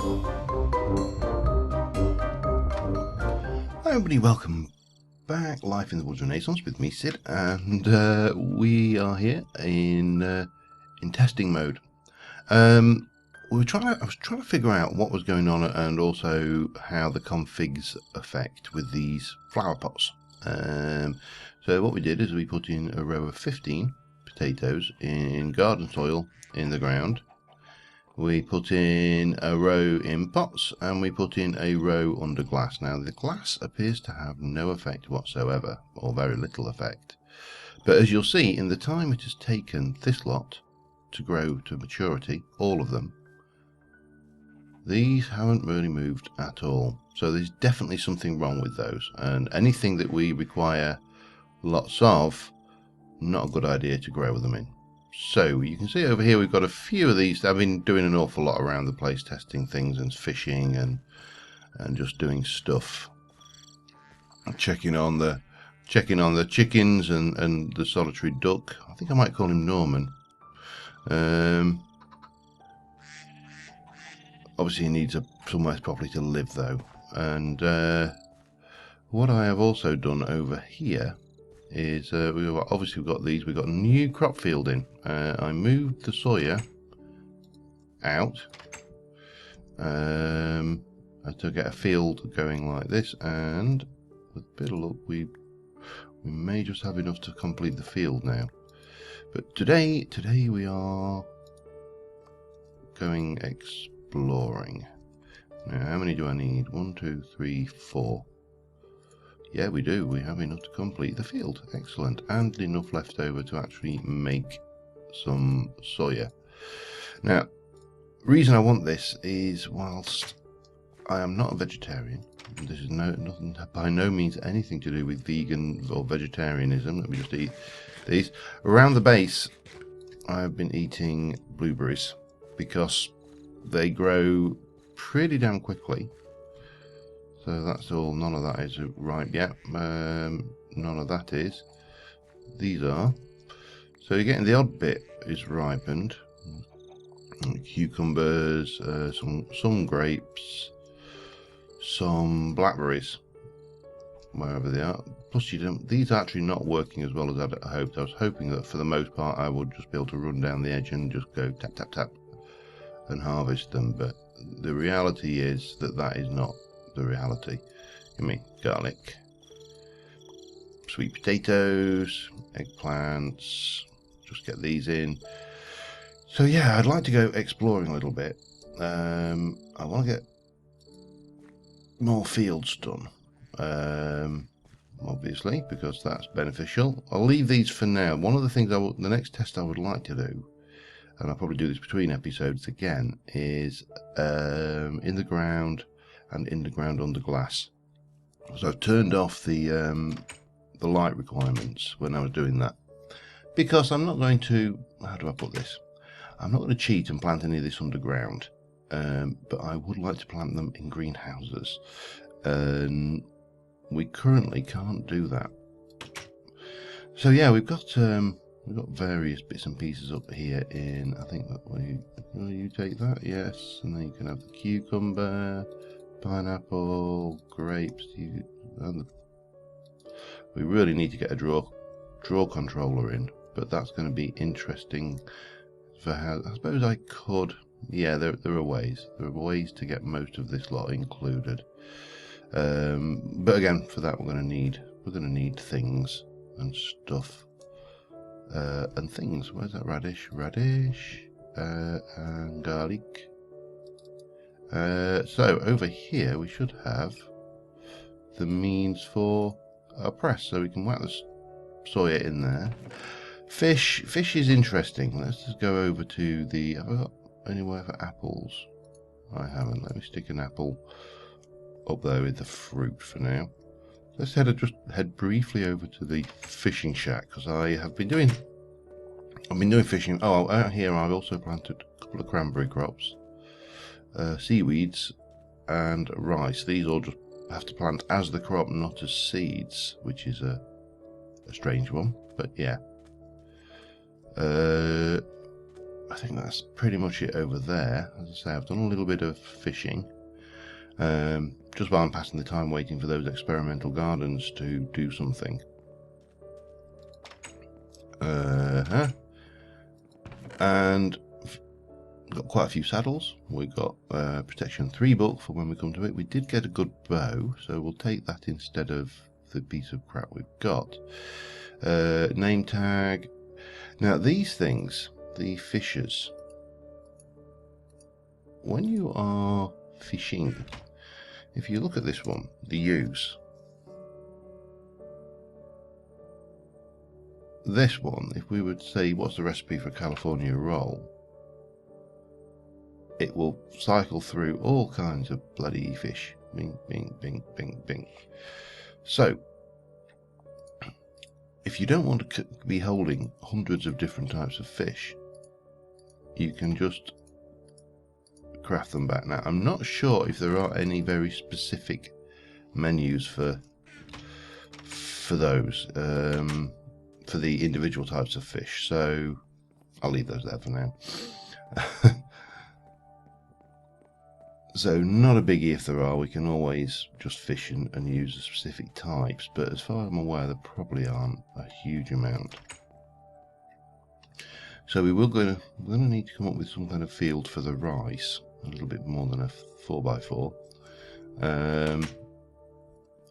Hi everybody, welcome back. Life in the Woods Renaissance with me, Sid, and we are here in testing mode. I was trying to figure out what was going on and also how the configs affect with these flower pots. So what we did is we put in a row of 15 potatoes in garden soil in the ground. We put in a row in pots and we put in a row under glass. Now the glass appears to have no effect whatsoever, or very little effect. But as you'll see, in the time it has taken this lot to grow to maturity, all of them, these haven't really moved at all. So there's definitely something wrong with those, and anything that we require lots of, not a good idea to grow them in. So you can see over here we've got a few of these. I've been doing an awful lot around the place, testing things and fishing and just doing stuff, checking on the chickens and the solitary duck. I think I might call him Norman. Obviously he needs somewhere properly to live though. And what I have also done over here is we've got these. We've got a new crop field in. I moved the soya out to get a field going like this, and with a bit of luck we may just have enough to complete the field now. But today we are going exploring. Now how many do I need? 1, 2, 3, 4. Yeah, we do. We have enough to complete the field. Excellent. And enough left over to actually make some soya. Now, the reason I want this is, whilst I am not a vegetarian, this is nothing, by no means anything to do with vegan or vegetarianism. Let me just eat these. Around the base, I've been eating blueberries because they grow pretty damn quickly. So that's all. None of that is ripe yet. None of that is. These are. So you're getting the odd bit is ripened. Cucumbers, some grapes, some blackberries, wherever they are. Plus, these are actually not working as well as I'd hoped. I was hoping that for the most part I would just be able to run down the edge and just go tap tap tap and harvest them. But the reality is that is not the reality. Give me garlic, sweet potatoes, eggplants. Just get these in. So yeah, I'd like to go exploring a little bit. I want to get more fields done, obviously, because that's beneficial. I'll leave these for now. One of the things the next test I would like to do, and I'll probably do this between episodes again, is in the ground and in the ground under glass. So I've turned off the light requirements when I was doing that, because I'm not going to, how do I put this? I'm not going to cheat and plant any of this underground, but I would like to plant them in greenhouses. We currently can't do that. So yeah, we've got various bits and pieces up here in, I think that will you take that? Yes, and then you can have the cucumber, pineapple, grapes. We really need to get a draw controller in, but that's going to be interesting for how, I suppose I could, yeah, there are ways to get most of this lot included, but again, for that we're going to need things and stuff, and things. Where's that radish and garlic. So over here we should have the means for a press, so we can whack the soya in there. Fish is interesting. Let's just go over to the, have I got anywhere for apples? I haven't. Let me stick an apple up there with the fruit for now. Let's head briefly over to the fishing shack, because I've been doing fishing. Oh, out here I've also planted a couple of cranberry crops, seaweeds and rice. These all just have to plant as the crop, not as seeds, which is a strange one, but yeah. I think that's pretty much it over there. As I say, I've done a little bit of fishing, just while I'm passing the time waiting for those experimental gardens to do something. And got quite a few saddles. We got protection 3 book for when we come to it. We did get a good bow, so we'll take that instead of the piece of crap we've got. Name tag. Now these things, the fishers, when you are fishing, if you look at this one, the use, this one, if we would say what's the recipe for California roll, it will cycle through all kinds of bloody fish. Bing, bing, bing, bing, bing. So, if you don't want to be holding hundreds of different types of fish, you can just craft them back. Now, I'm not sure if there are any very specific menus for those, for the individual types of fish. So, I'll leave those there for now. So not a biggie if there are, we can always just fish and use the specific types, but as far as I'm aware there probably aren't a huge amount. So we're going to need to come up with some kind of field for the rice, a little bit more than a 4x4.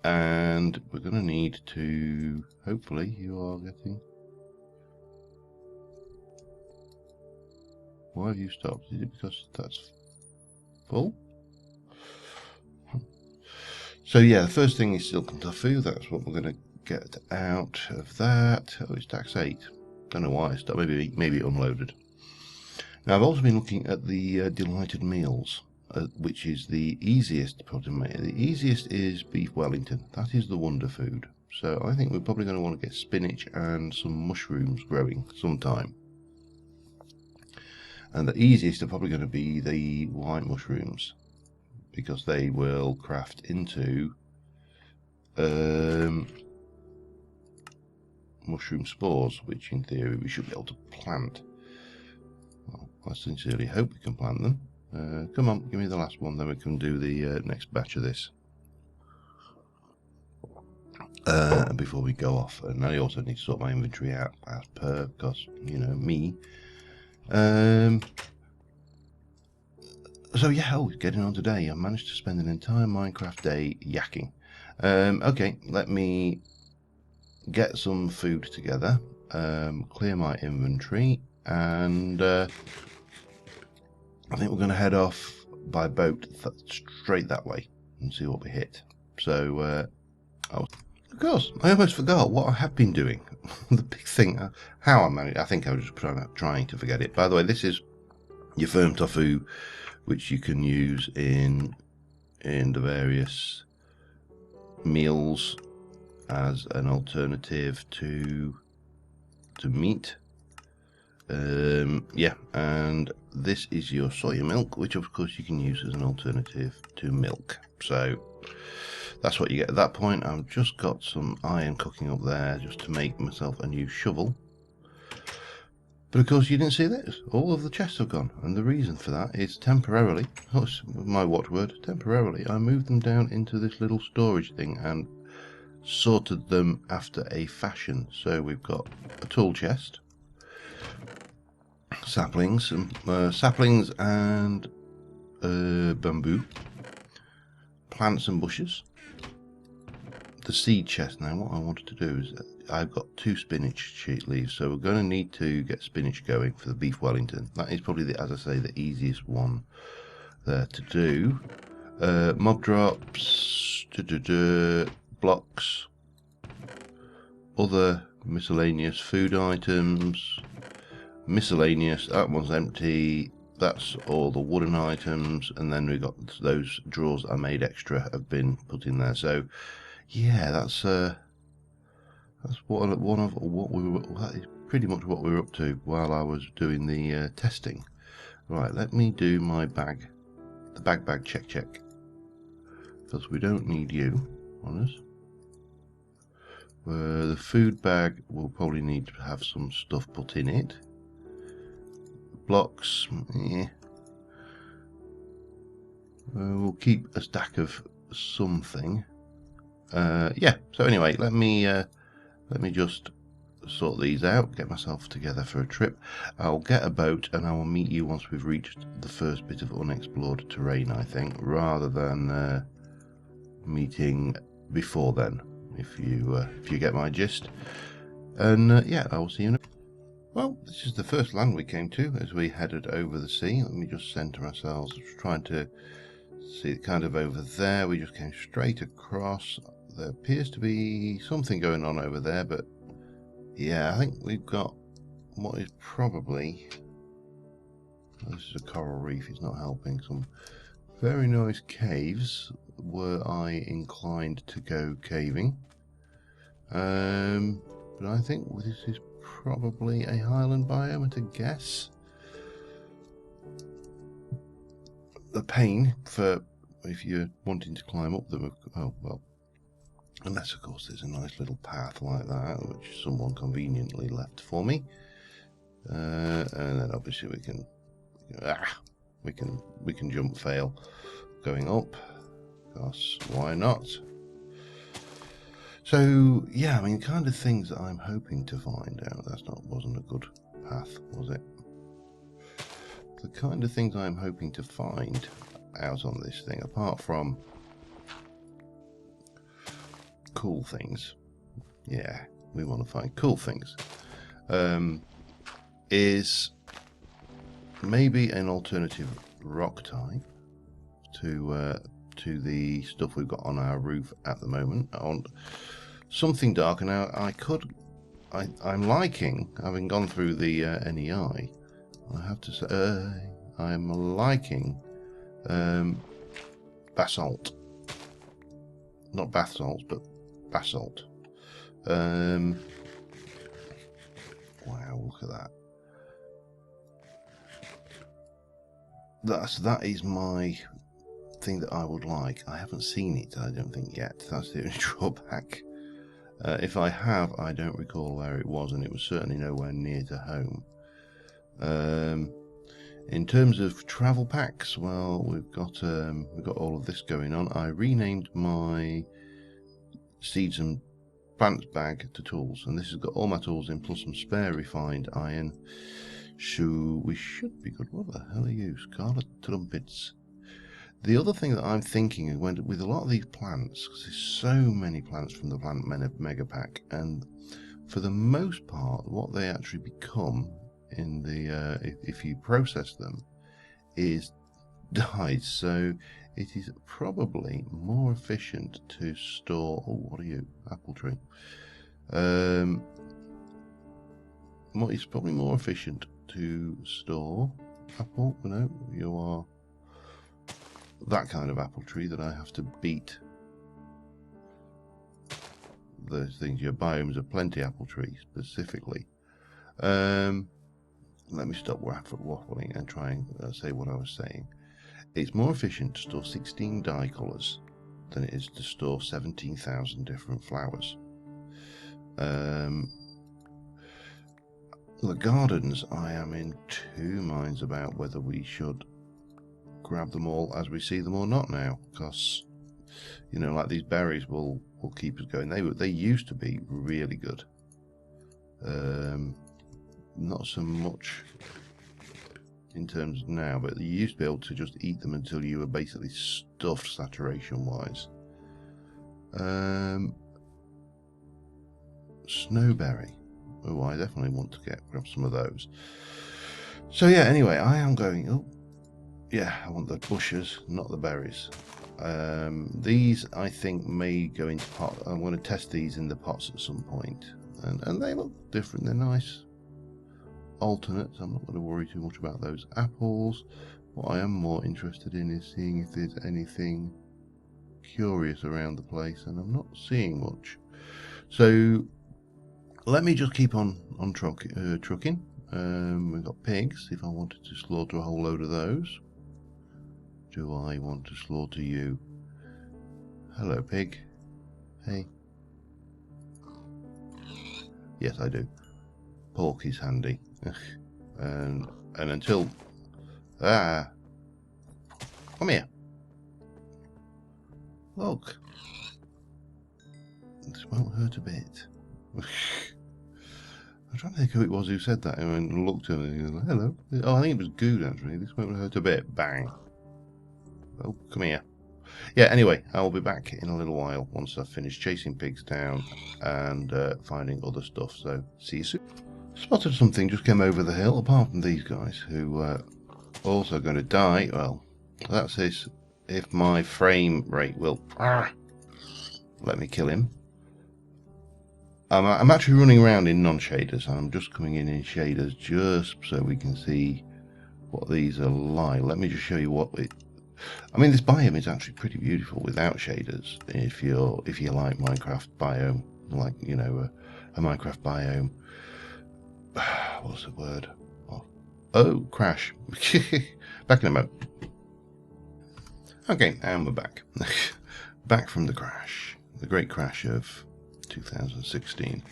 And we're going to need to, hopefully you are getting... Why have you stopped? Is it because that's full? So yeah, the first thing is silk and tofu. That's what we're going to get out of that. Oh, it's tax 8. Don't know why I stopped. Maybe it unloaded. Now I've also been looking at the delighted meals, which is the easiest to put in. The easiest is beef Wellington. That is the wonder food. So I think we're probably going to want to get spinach and some mushrooms growing sometime. And the easiest are probably going to be the white mushrooms, because they will craft into mushroom spores, which in theory we should be able to plant. Well, I sincerely hope we can plant them. Come on, give me the last one, then we can do the next batch of this. Before we go off, and I also need to sort my inventory out as per, because, you know, me. So yeah, getting on today, I managed to spend an entire Minecraft day yakking. Okay, let me get some food together, clear my inventory, and I think we're going to head off by boat straight that way and see what we hit. So, of course, I almost forgot what I have been doing. The big thing, how I managed, I think I was just trying to forget it. By the way, this is your firm tofu, which you can use in the various meals as an alternative to meat. Yeah, and this is your soya milk, which of course you can use as an alternative to milk. So that's what you get at that point. I've just got some iron cooking up there just to make myself a new shovel. But of course you didn't see this. All of the chests have gone, and the reason for that is temporarily, that's my watchword, temporarily, I moved them down into this little storage thing and sorted them after a fashion. So we've got a tool chest, saplings and bamboo, plants and bushes, the seed chest. Now what I wanted to do is, I've got 2 spinach sheet leaves, so we're going to need to get spinach going for the beef Wellington. That is probably, as I say, the easiest one there to do. Mob drops, blocks, other miscellaneous food items, miscellaneous, that one's empty, that's all the wooden items, and then we've got those drawers I made extra have been put in there. So yeah, that's one of what we were. That is pretty much what we were up to while I was doing the testing. Right, let me do my bag, the bag check, because we don't need you on us. The food bag will probably need to have some stuff put in it. blocks. Yeah. We'll keep a stack of something. Yeah. So anyway, let me just sort these out, get myself together for a trip. I'll get a boat and I will meet you once we've reached the first bit of unexplored terrain, I think, rather than meeting before then, if you get my gist. And yeah, I will see you. Well, this is the first land we came to as we headed over the sea. Let me just center ourselves. Just trying to see it kind of over there. We just came straight across. There appears to be something going on over there, but yeah, I think we've got what is probably, this is a coral reef, it's not helping, some very nice caves were I inclined to go caving. But I think this is probably a highland biome at a guess. The pain for if you're wanting to climb up them, oh well, unless of course there's a nice little path like that which someone conveniently left for me, and then obviously we can jump fail going up, because why not? So yeah, I mean, kind of things that I'm hoping to find out. Wasn't a good path, was it? The kind of things I'm hoping to find out on this thing, apart from cool things, yeah, we want to find cool things, is maybe an alternative rock type to the stuff we've got on our roof at the moment. On something darker. Now I'm liking, having gone through the NEI, I have to say I'm liking basalt, not bath salts, but basalt. Wow, look at that. That is my thing that I would like. I haven't seen it, I don't think, yet. That's the only drawback. If I have, I don't recall where it was, and it was certainly nowhere near to home. In terms of travel packs, well, we've got all of this going on. I renamed my seeds and plants bag to tools, and this has got all my tools in, plus some spare refined iron. So we should be good. What the hell are you, Scarlet Trumpets? The other thing that I'm thinking with a lot of these plants, because there's so many plants from the Plant Mega Pack, and for the most part, what they actually become in the if you process them is dyes. So it is probably more efficient to store. Oh, what are you? Apple tree. It's probably more efficient to store apple. No, you are that kind of apple tree that I have to beat those things. Your biomes of plenty apple tree specifically. Let me stop waffling and try and say what I was saying. It's more efficient to store 16 dye colours than it is to store 17,000 different flowers. The gardens, I am in two minds about whether we should grab them all as we see them or not now, because you know, like these berries will keep us going. They used to be really good. Not so much in terms of now, but you used to be able to just eat them until you were basically stuffed saturation wise. Snowberry. Oh, I definitely want to grab some of those. So yeah, anyway, I am going. Oh, yeah, I want the bushes, not the berries. These I think may go into pot. I'm going to test these in the pots at some point, and they look different. They're nice alternates. I'm not going to worry too much about those apples. What I am more interested in is seeing if there's anything curious around the place, and I'm not seeing much. So let me just keep on trucking. We've got pigs. If I wanted to slaughter a whole load of those, do I want to slaughter you? Hello, pig. Hey. Yes, I do. Pork is handy. and until come here, look, this won't hurt a bit. I'm trying to think who it was who said that and looked at it and he was like, hello. Oh, I think it was Good actually. This won't hurt a bit. Bang. Oh, come here. Yeah, anyway, I will be back in a little while once I've finished chasing pigs down and finding other stuff. So, see you soon. Spotted something just came over the hill, apart from these guys who are also going to die. Well, that's if my frame rate will let me kill him. I'm actually running around in non-shaders, and I'm just coming in shaders just so we can see what these are like. Let me just show you what it... I mean, this biome is actually pretty beautiful without shaders. If you like Minecraft biome, like, you know, a Minecraft biome. What's the word? Oh, crash. Back in a moment. Okay, and we're back. Back from the crash. The great crash of 2016.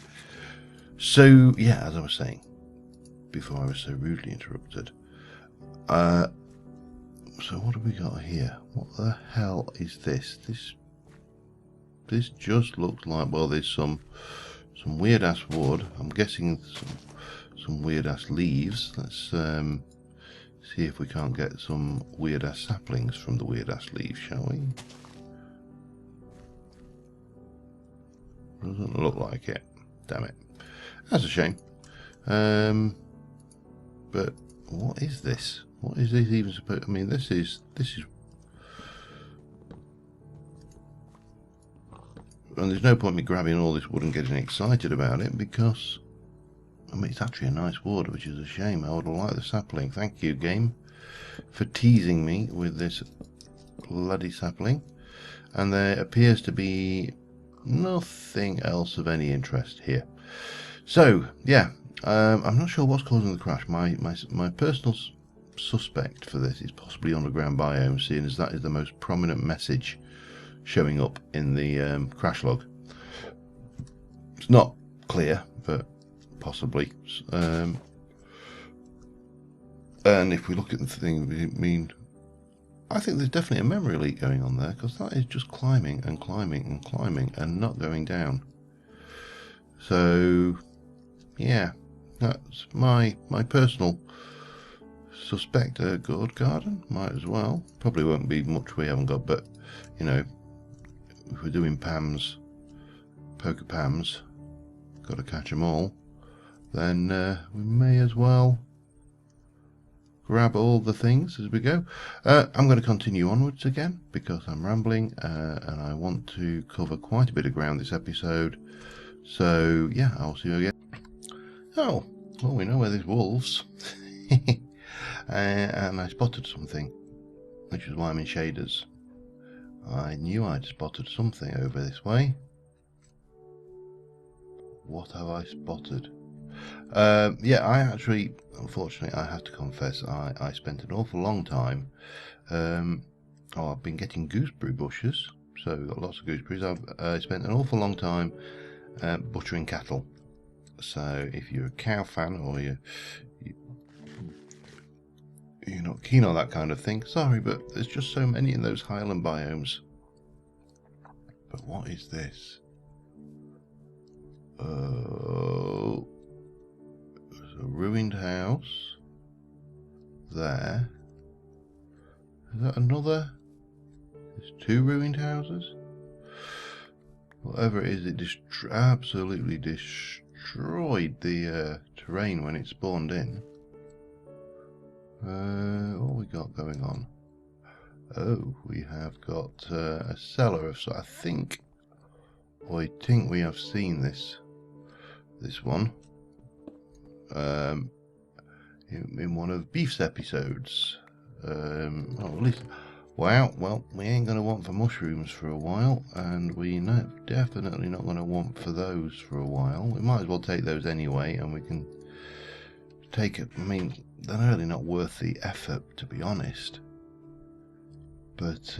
So, yeah, as I was saying, before I was so rudely interrupted. So what have we got here? What the hell is this? This just looks like, well, there's some weird ass wood. I'm guessing some weird ass leaves. Let's see if we can't get some weird ass saplings from the weird ass leaves, shall we? Doesn't look like it. Damn it. That's a shame. But what is this? What is this even supposed? I mean, this is. And there's no point me grabbing all this wood and getting excited about it because, I mean, it's actually a nice wood, which is a shame. I would have liked the sapling. Thank you, game, for teasing me with this bloody sapling. And there appears to be nothing else of any interest here. So, yeah, I'm not sure what's causing the crash. My personal suspect for this is possibly underground biome, seeing as that is the most prominent message showing up in the crash log. It's not clear, but possibly. And if we look at the thing, I mean, I think there's definitely a memory leak going on there, because that is just climbing and climbing and climbing and not going down. So, yeah, that's my personal suspect. A gourd garden might as well. Probably won't be much we haven't got, but you know, if we're doing Pams, poker Pams, got to catch them all, then we may as well grab all the things as we go. I'm going to continue onwards again because I'm rambling and I want to cover quite a bit of ground this episode. So yeah, I'll see you again. Oh, well, we know where there's wolves. And I spotted something, which is why I'm in shaders. I knew I'd spotted something over this way. What have I spotted? Yeah, I actually, unfortunately, I have to confess, I spent an awful long time. I've been getting gooseberry bushes, so we've got lots of gooseberries. I've spent an awful long time butchering cattle. So if you're a cow fan or you're not keen on that kind of thing, sorry, but there's just so many in those highland biomes. But what is this? Oh, there's a ruined house there. Is that another? There's two ruined houses. Whatever it is, it absolutely destroyed the terrain when it spawned in. What we got going on? Oh, we have got a cellar of. I think we have seen this one in one of Beef's episodes. At least, wow. Well, we ain't gonna want for mushrooms for a while, and we definitely not gonna want for those for a while. We might as well take those anyway, and we can take it. I mean, they're really not worth the effort, to be honest. But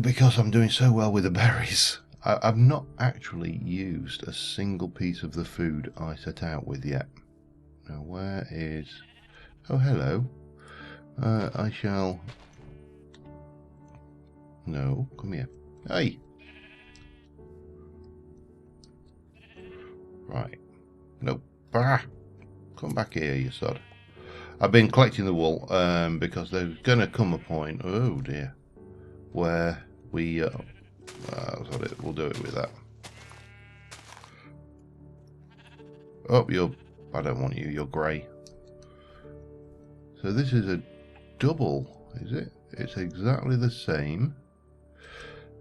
because I'm doing so well with the berries, I've not actually used a single piece of the food I set out with yet. Now where is... Oh, hello. I shall... No, come here. Hey! Right. Nope. Bah! Come back here, you sod. I've been collecting the wool because there's going to come a point, oh dear, where we... we'll do it with that. Oh, I don't want you, you're grey. So this is a double, is it? It's exactly the same.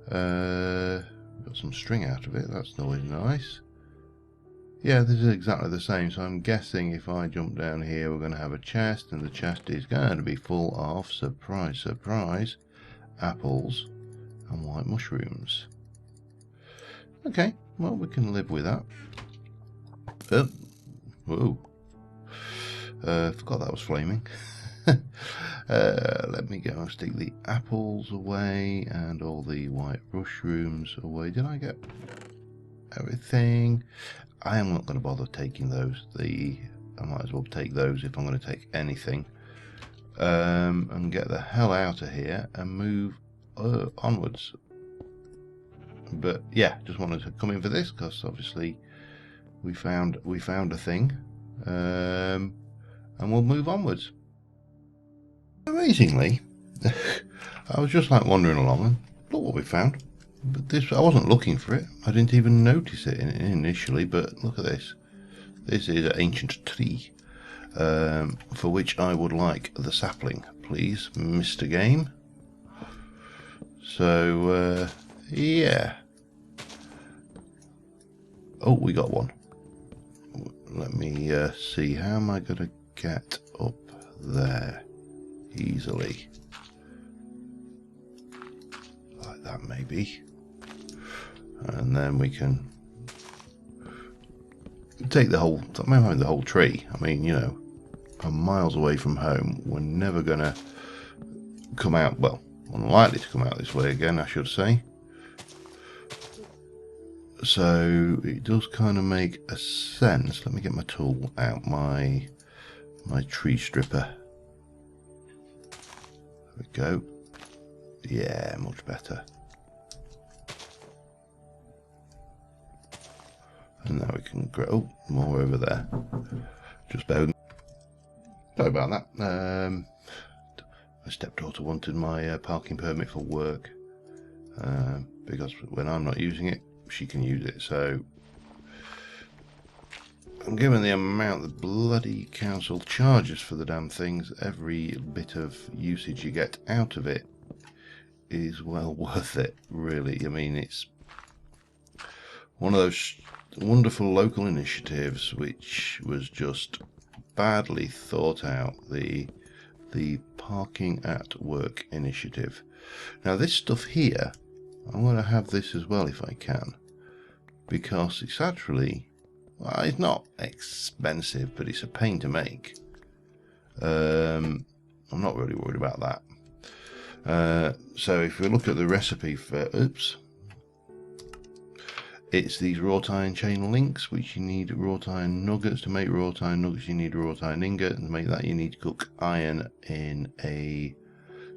Got some string out of it, that's always nice. Yeah, this is exactly the same, so I'm guessing if I jump down here we're going to have a chest, and the chest is going to be full of, surprise, surprise, apples and white mushrooms. Okay, well, we can live with that. Oh, whoa. Forgot that was flaming. Let me go and stick the apples away and all the white mushrooms away. Did I get everything? I am not going to bother taking those. I might as well take those if I'm going to take anything. And get the hell out of here and move onwards. But yeah, just wanted to come in for this because obviously we found a thing, and we'll move onwards. Amazingly, I was just like wandering along and look what we found. But this, I wasn't looking for it. I didn't even notice it initially. But look at this. This is an ancient tree, for which I would like the sapling, please, Mr. Game. So yeah. Oh, we got one. Let me see. How am I going to get up there easily? Like that, maybe. And then we can take the whole, maybe the whole tree. I mean, you know, I'm miles away from home. We're never going to come out, well, unlikely to come out this way again, I should say. So it does kind of make a sense. Let me get my tool out, my tree stripper. There we go. Yeah, much better. And now we can grow. Oh, more over there. Just bear with me. Sorry about that. My stepdaughter wanted my parking permit for work, because when I'm not using it, she can use it. So I'm given the amount the bloody council charges for the damn things. Every bit of usage you get out of it is well worth it, really. I mean, it's one of those wonderful local initiatives which was just badly thought out, the parking at work initiative. Now this stuff here, I'm going to have this as well if I can, because it's actually, well, it's not expensive, but it's a pain to make. I'm not really worried about that. So if we look at the recipe for, oops, it's these wrought iron chain links, which you need wrought iron nuggets. To make wrought iron nuggets, you need a wrought iron ingot, and to make that, you need to cook iron in a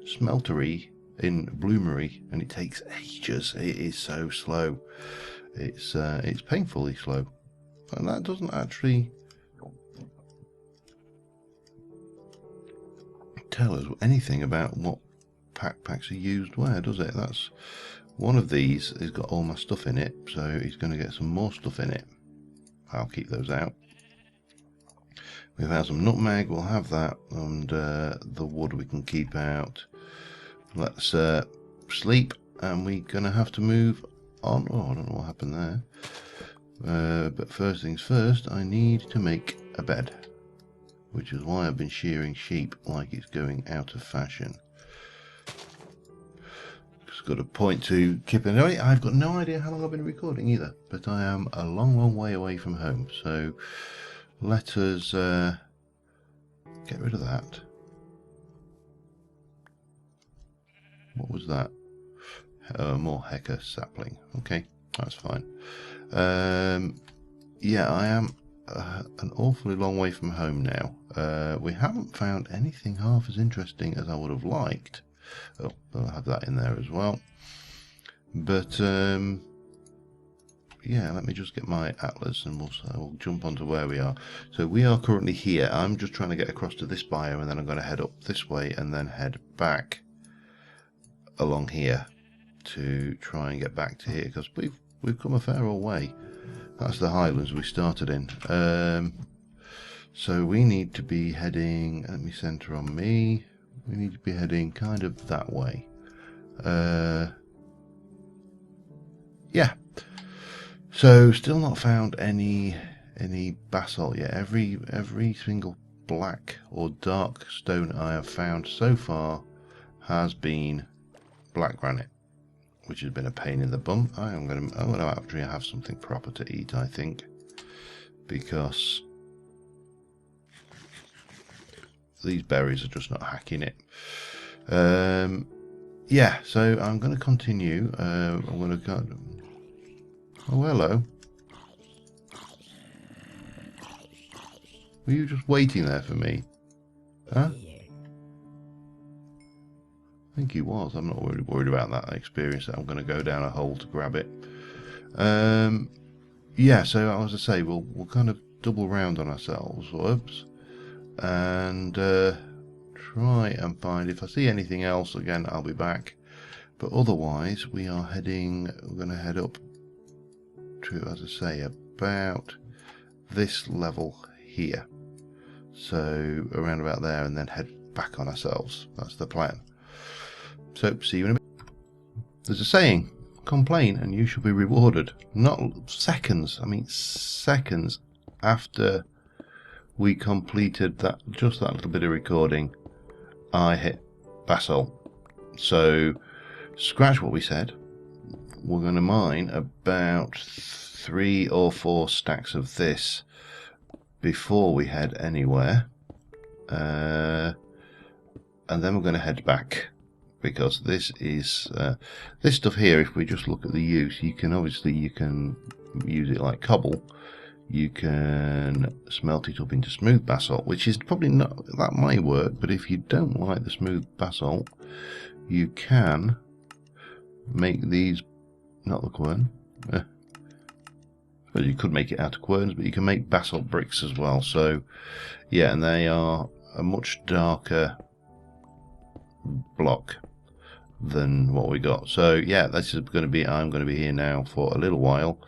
smeltery, in bloomery, and it takes ages. It is so slow. It's painfully slow, and that doesn't actually tell us anything about what packs are used where, does it? That's one of these has got all my stuff in it, so he's going to get some more stuff in it. I'll keep those out. We've had some nutmeg, we'll have that, and the wood we can keep out. Let's sleep, and we're going to have to move on. Oh, I don't know what happened there. But first things first, I need to make a bed, which is why I've been shearing sheep like it's going out of fashion. Got a point to keep in. I've got no idea how long I've been recording either, but I am a long way away from home, so let us get rid of that. What was that? More Hecker sapling. Okay, That's fine. Yeah, I am an awfully long way from home now. We haven't found anything half as interesting as I would have liked. Oh, I'll have that in there as well. But yeah, let me just get my atlas and we'll jump onto where we are. So we are currently here. I'm just trying to get across to this biome, and then I'm going to head up this way and then head back along here to try and get back to here, because we've come a fair old way. That's the highlands we started in. So we need to be heading, let me center on me, we need to be heading kind of that way. Yeah. So still not found any basalt yet. Every single black or dark stone I have found so far has been black granite, which has been a pain in the bum. I'm gonna actually have something proper to eat, I think, because these berries are just not hacking it. Yeah, so I'm going to continue. I'm going to go. Oh, hello. Were you just waiting there for me? Huh? I think he was. I'm not really worried about that experience. I'm going to go down a hole to grab it. Yeah, so as I say, we'll kind of double round on ourselves, whoops, and try and find, if I see anything else again, I'll be back. But otherwise, we're going to head up to, as I say, about this level here. So around about there, and then head back on ourselves. That's the plan. So see you in a bit. There's a saying, complain and you shall be rewarded. Not seconds, I mean seconds after we completed just that little bit of recording, I hit basalt. So scratch what we said. We're going to mine about 3 or 4 stacks of this before we head anywhere, and then we're going to head back, because this is this stuff here. If we just look at the use, you can use it like cobble. You can smelt it up into smooth basalt, which is probably not, that might work, but if you don't like the smooth basalt, you can make these, not the quern, well, you could make it out of querns, but you can make basalt bricks as well. So yeah, and they are a much darker block than what we got. So yeah, this is going to be, I'm going to be here now for a little while,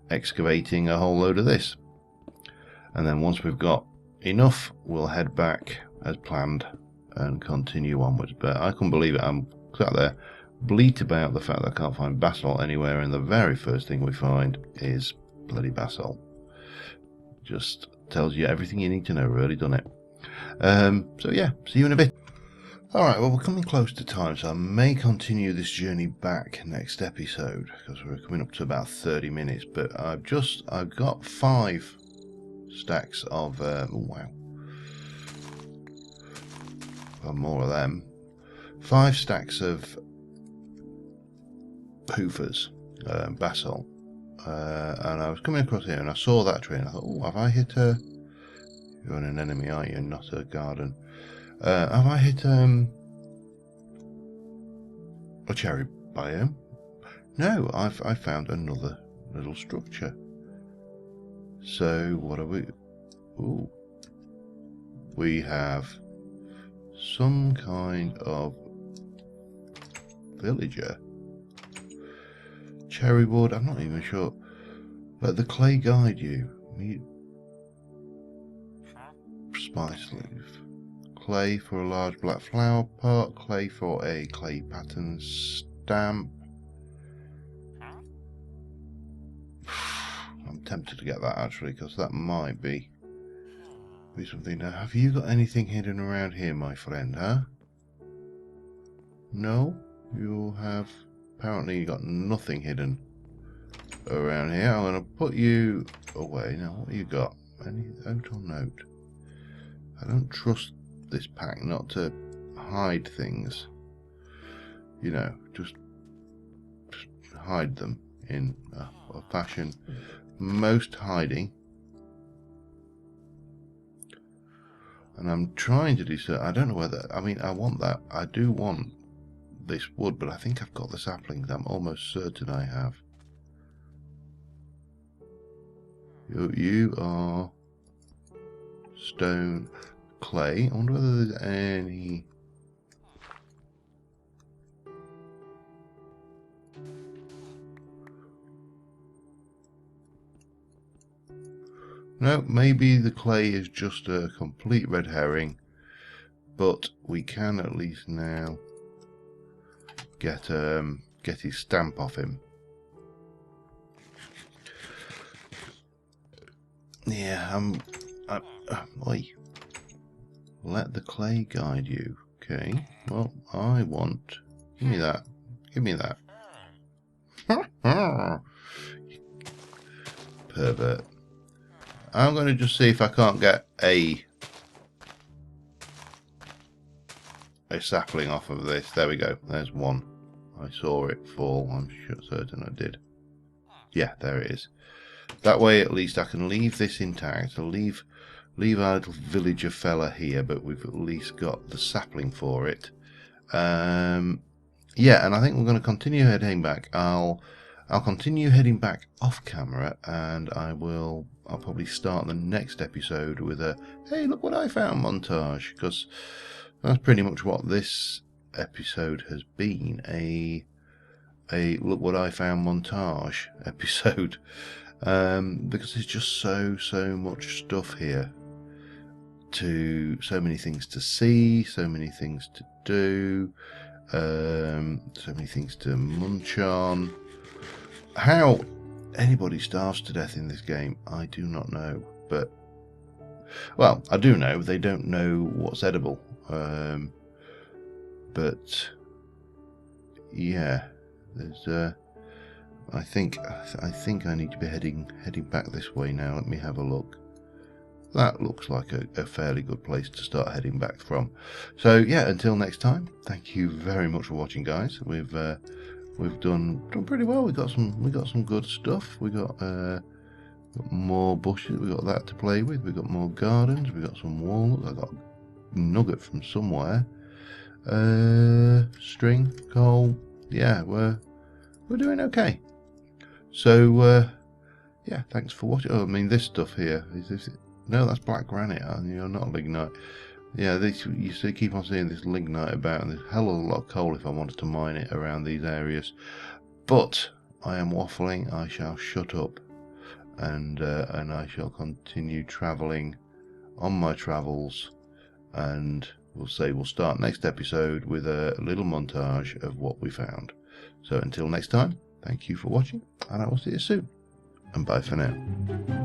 excavating a whole load of this, and then once we've got enough, we'll head back as planned and continue onwards. But I couldn't believe it, I'm sat there bleat about the fact that I can't find basalt anywhere, and the very first thing we find is bloody basalt. Just tells you everything you need to know, really, doesn't it? So yeah, see you in a bit. Alright, well, we're coming close to time, so I may continue this journey back next episode, because we're coming up to about 30 minutes, but I've got 5 stacks of, oh wow, well, more of them, 5 stacks of hoofers, basalt, and I was coming across here and I saw that tree and I thought, oh, have I hit a, you're an enemy, aren't you, not a garden. Have I hit a cherry biome? No, I found another little structure. So what are we? Ooh, we have some kind of villager. Cherry wood, I'm not even sure. Let the clay guide you. Spice leaf. Clay for a large black flower pot, clay for a clay pattern stamp. I'm tempted to get that actually, because that might be something. Now, have you got anything hidden around here, my friend, huh? No? You have apparently got nothing hidden around here. I'm going to put you away. Now, what have you got? Any out or note? I don't trust this pack not to hide things, you know, just hide them in a fashion most hiding. And I'm trying to do so. I don't know whether, I mean, I want that. I do want this wood, but I think I've got the saplings. I'm almost certain I have. You are stone, clay. I wonder whether there's any... No, maybe the clay is just a complete red herring, but we can at least now get his stamp off him. Yeah, oi. Let the clay guide you. Okay. Well, I want. Give me that. Give me that. Pervert. I'm going to just see if I can't get a sapling off of this. There we go. There's one. I saw it fall. I'm certain I did. Yeah, there it is. That way, at least I can leave this intact. I'll leave our little villager fella here, but we've at least got the sapling for it. Yeah, and I think we're going to continue heading back. I'll continue heading back off camera, and I'll probably start the next episode with a "Hey, look what I found" montage, because that's pretty much what this episode has been, a look what I found montage episode. Because there's just so much stuff here, so many things to see, so many things to do, so many things to munch on. How anybody starves to death in this game, I do not know, but well, I do know they don't know what's edible, but yeah, there's I think I need to be heading back this way now. Let me have a look. That looks like a fairly good place to start heading back from. So yeah, until next time, thank you very much for watching, guys. We've done pretty well. We got some good stuff. We got more bushes. We got that to play with. We got more gardens. We got some walnuts. I got a nugget from somewhere. String, coal. Yeah, we're doing okay. So, yeah, thanks for watching. Oh, I mean, this stuff here, is this... No, that's black granite, not lignite. Yeah, you keep on seeing this lignite about, and there's a hell of a lot of coal if I wanted to mine it around these areas. But I am waffling. I shall shut up, and I shall continue travelling on my travels, and we'll start next episode with a little montage of what we found. So until next time, thank you for watching, and I will see you soon. And bye for now.